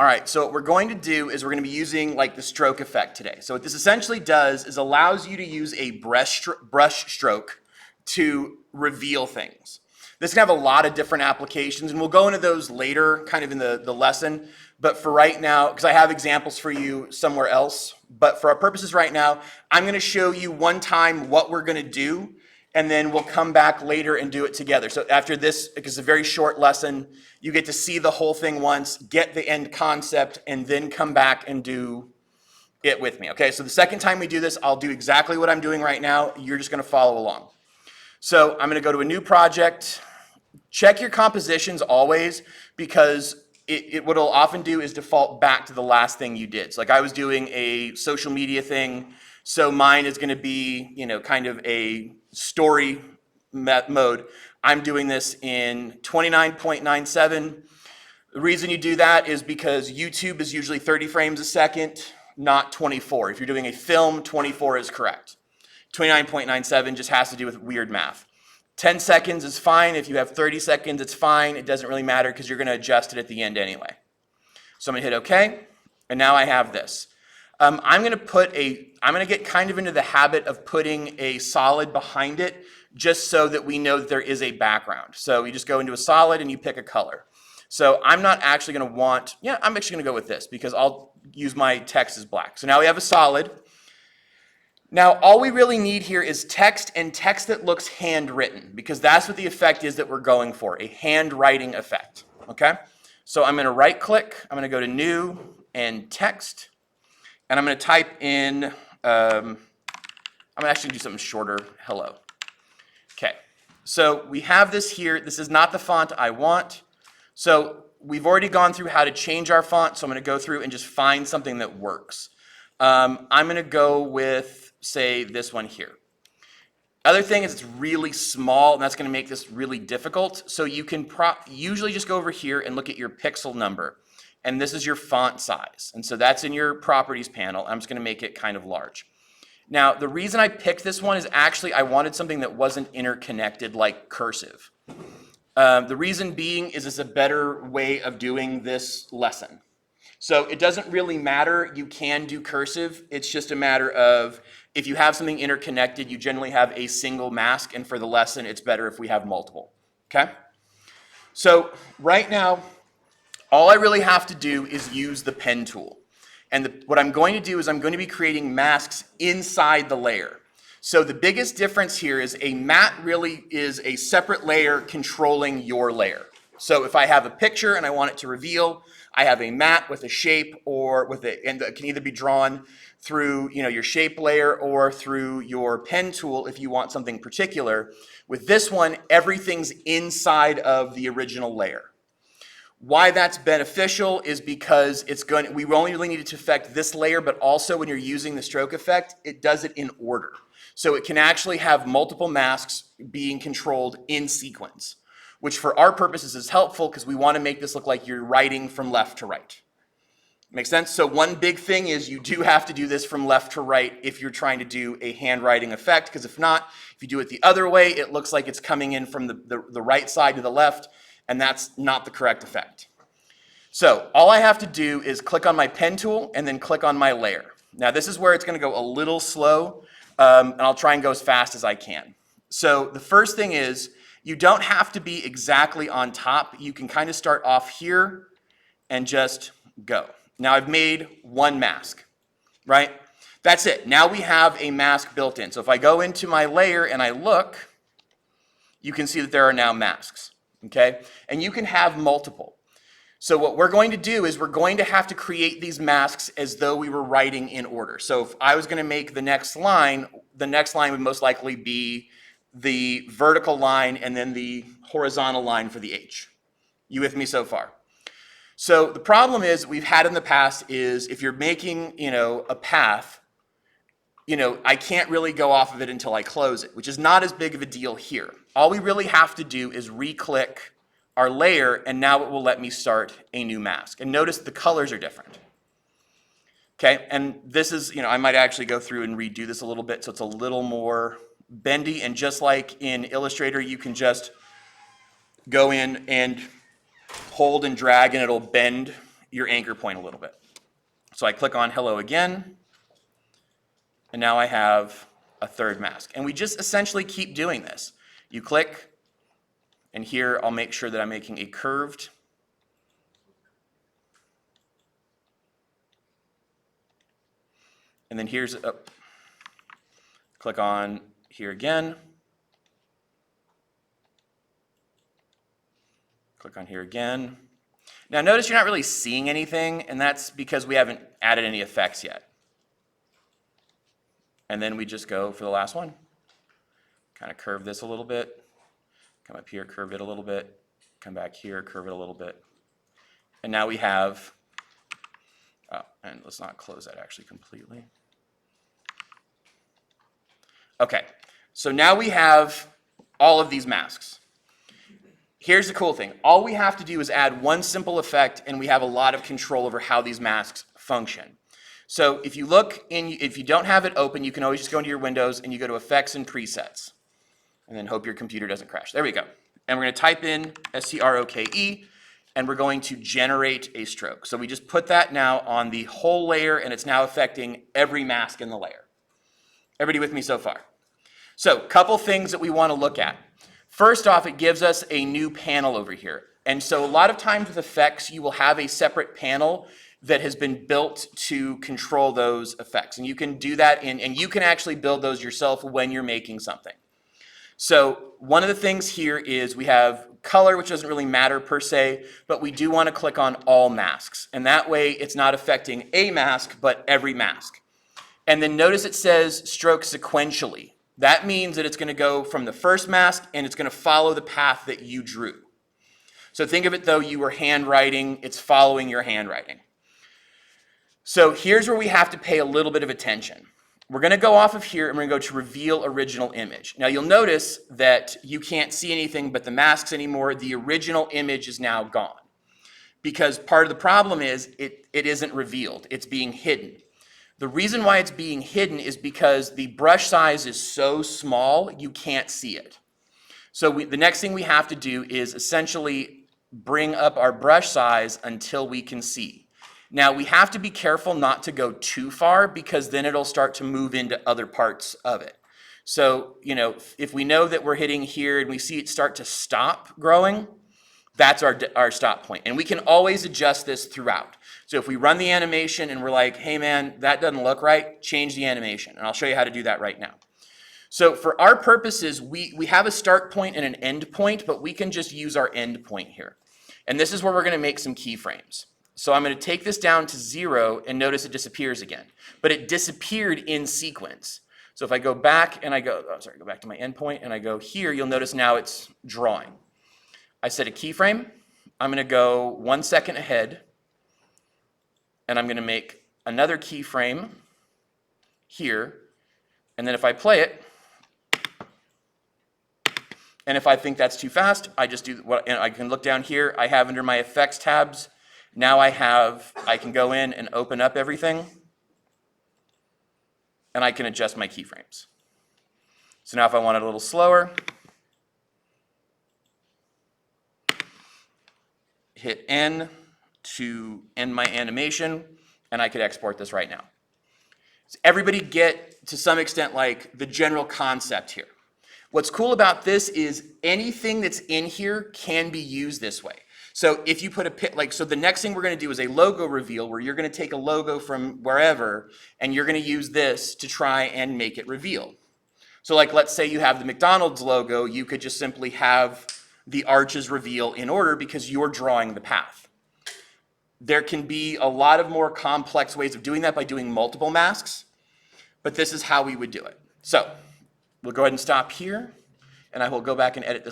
All right, so what we're going to do is we're going to be using like the stroke effect today. So what this essentially does is allows you to use a brush stroke to reveal things. This can have a lot of different applications, and we'll go into those later kind of in the lesson. But for right now, because I have examples for you somewhere else, but for our purposes right now, I'm going to show you one time what we're going to do, and then we'll come back later and do it together. So after this, because it's a very short lesson, you get to see the whole thing once, get the end concept, and then come back and do it with me. Okay, so the second time we do this, I'll do exactly what I'm doing right now. You're just going to follow along. So I'm going to go to a new project. Check your compositions always, because what it'll often do is default back to the last thing you did. So like I was doing a social media thing, so mine is going to be, kind of a story mode. I'm doing this in 29.97. The reason you do that is because YouTube is usually 30 frames a second, not 24. If you're doing a film, 24 is correct. 29.97 just has to do with weird math. 10 seconds is fine. If you have 30 seconds, it's fine. It doesn't really matter because you're going to adjust it at the end anyway. So I'm going to hit OK, and now I have this. I'm going to get kind of into the habit of putting a solid behind it just so that we know that there is a background. So you just go into a solid and you pick a color. So I'm not actually going to I'm actually going to go with this because I'll use my text as black. So now we have a solid. Now all we really need here is text, and text that looks handwritten, because that's what the effect is that we're going for, a handwriting effect. Okay? So I'm going to right click, I'm going to go to new and text. And I'm going to type in, I'm actually going to do something shorter, hello. Okay, so we have this here. This is not the font I want. So we've already gone through how to change our font, so I'm going to go through and just find something that works. I'm going to go with, say, this one here. Other thing is it's really small, and that's going to make this really difficult. So you can usually just go over here and look at your pixel number. And this is your font size. And so that's in your properties panel. I'm just going to make it kind of large. Now, the reason I picked this one is actually I wanted something that wasn't interconnected like cursive. The reason being is it's a better way of doing this lesson. So it doesn't really matter. You can do cursive. It's just a matter of if you have something interconnected, you generally have a single mask. And for the lesson, it's better if we have multiple. Okay? So right now, all I really have to do is use the pen tool. And what I'm going to do is I'm going to be creating masks inside the layer. So the biggest difference here is a mat really is a separate layer controlling your layer. So if I have a picture and I want it to reveal, I have a mat with a shape and it can either be drawn through your shape layer or through your pen tool if you want something particular. With this one, everything's inside of the original layer. Why that's beneficial is because we only really need it to affect this layer, but also when you're using the stroke effect, it does it in order. So it can actually have multiple masks being controlled in sequence, which for our purposes is helpful because we want to make this look like you're writing from left to right. Make sense? So one big thing is you do have to do this from left to right if you're trying to do a handwriting effect, because if not, if you do it the other way, it looks like it's coming in from the right side to the left, and that's not the correct effect. So all I have to do is click on my pen tool and then click on my layer. Now this is where it's going to go a little slow, and I'll try and go as fast as I can. So the first thing is you don't have to be exactly on top. You can kind of start off here and just go. Now I've made one mask, right? That's it. Now we have a mask built in. So if I go into my layer and I look, you can see that there are now masks, okay? And you can have multiple. So what we're going to do is we're going to have to create these masks as though we were writing in order. So if I was going to make the next line would most likely be the vertical line and then the horizontal line for the H. You with me so far? So the problem is we've had in the past is if you're making, a path, I can't really go off of it until I close it, which is not as big of a deal here. All we really have to do is re-click our layer, and now it will let me start a new mask. And notice the colors are different. Okay, and this is, I might actually go through and redo this a little bit so it's a little more bendy, and just like in Illustrator, you can just go in and hold and drag and it'll bend your anchor point a little bit. So I click on hello again, and now I have a third mask. And we just essentially keep doing this. You click, and here I'll make sure that I'm making a curved. And then here's, click on here again. Click on here again. Now notice you're not really seeing anything, and that's because we haven't added any effects yet. And then we just go for the last one. Kind of curve this a little bit. Come up here, curve it a little bit. Come back here, curve it a little bit. And now we have, oh, and let's not close that actually completely. Okay, so now we have all of these masks. Here's the cool thing. All we have to do is add one simple effect, and we have a lot of control over how these masks function. So if you look in, if you don't have it open, you can always just go into your Windows and you go to Effects and Presets. And then hope your computer doesn't crash. There we go. And we're going to type in STROKE, and we're going to generate a stroke. So we just put that now on the whole layer, and it's now affecting every mask in the layer. Everybody with me so far? So a couple things that we want to look at. First off, it gives us a new panel over here. And so a lot of times with effects, you will have a separate panel that has been built to control those effects. And you can do that and you can actually build those yourself when you're making something. So one of the things here is we have color, which doesn't really matter per se, but we do want to click on all masks. And that way it's not affecting a mask, but every mask. And then notice it says stroke sequentially. That means that it's going to go from the first mask and it's going to follow the path that you drew. So think of it though you were handwriting, it's following your handwriting. So here's where we have to pay a little bit of attention. We're going to go off of here and we're going to go to Reveal Original Image. Now you'll notice that you can't see anything but the masks anymore. The original image is now gone. Because part of the problem is it isn't revealed, it's being hidden. The reason why it's being hidden is because the brush size is so small, you can't see it. So the next thing we have to do is essentially bring up our brush size until we can see. Now we have to be careful not to go too far because then it'll start to move into other parts of it. So, you know, if we know that we're hitting here and we see it start to stop growing, that's our stop point. And we can always adjust this throughout. So if we run the animation and we're like, hey man, that doesn't look right, change the animation. And I'll show you how to do that right now. So for our purposes, we have a start point and an end point, but we can just use our end point here. And this is where we're going to make some keyframes. So I'm going to take this down to 0 and notice it disappears again. But it disappeared in sequence. So if I go back and I go, go back to my end point and I go here, you'll notice now it's drawing. I set a keyframe. I'm going to go 1 second ahead. And I'm going to make another keyframe here. And then if I play it, and if I think that's too fast, I just do what, and I can look down here. I have under my effects tabs. Now I can go in and open up everything. And I can adjust my keyframes. So now if I want it a little slower, hit N to end my animation, and I could export this right now. Does everybody get, to some extent, like the general concept here? What's cool about this is anything that's in here can be used this way. So if you put a so the next thing we're going to do is a logo reveal where you're going to take a logo from wherever and you're going to use this to try and make it reveal. So like let's say you have the McDonald's logo, you could just simply have the arches reveal in order because you're drawing the path. There can be a lot of more complex ways of doing that by doing multiple masks, but this is how we would do it. So we'll go ahead and stop here, and I will go back and edit this.